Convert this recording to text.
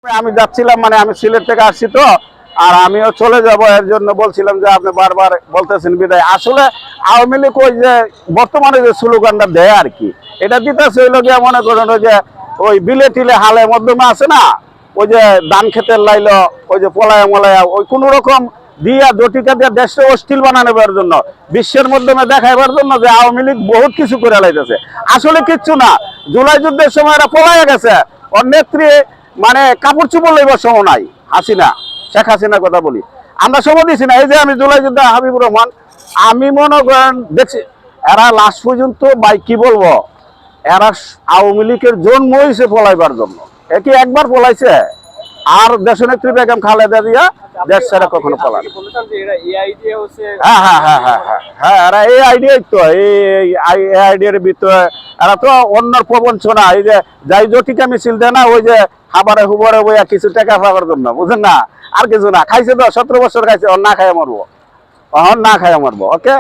আমি যাচ্ছিলাম, মানে আমি সিলেট থেকে আসছি তো, আর আমিও চলে যাব, এর জন্য বলছিলাম যে আপনি বারবার বলতেছেন বিদায়। আসলে আওয়ামী লীগ ওই যে বর্তমানে যে স্লোগানটা দেয় আর কি, এটা দিতেছে হইল গিয়া, মনে করেন ওই যে ওই বিলে টিলে হালে মধ্যমে আছে না, ওই যে ধান খেতের লাইল, ওই যে পলায়া মলায়া, ওই কোন রকম দিয়া জটিকা দিয়ে দেশে অস্থিল বানানোর জন্য, বিশ্বের মাধ্যমে দেখাইবার জন্য যে আওয়ামী লীগ বহুত কিছু করে লাইতেছে। আসলে কিচ্ছু না। জুলাই যুদ্ধের সময় এরা পলাইয়া গেছে, ওর নেত্রী মানে কাপড় চুপড় লইবার সময় নাই। হাসিনা, শেখ হাসিনার কথা বলি, আমরা সময় দিছি না। এই যে আমি জুলাই যুদ্ধ হাবিবুর রহমান, আমি মনে করেন দেখছি এরা লাস্ট পর্যন্ত ভাই কি বলবো, এরা আওয়ামী লীগের জন্ম হয়েছে পলাইবার জন্য। একে একবার পলাইছে, আর দেশনেত্রী বেগম খালেদা জিয়া দেশ ছেড়ে কখনো পলায় না। হ্যাঁ হ্যাঁ হ্যাঁ হ্যাঁ হ্যাঁ হ্যাঁ, এরা এই আইডিয়াই তো, এই আইডিয়ার ভিতরে এরা তো অন্যর প্রবঞ্চনা, এই যে যাই জটিকা মিছিল দেয় না, ওই যে খাবারে হুবরে বইয়া কিছু টাকা পাওয়ার জন্য, বুঝেন না, আর কিছু না। খাইছে তো 17 বছর খাইছে, না খাইয়া মরবো, না খাইয়া মরবো। ওকে।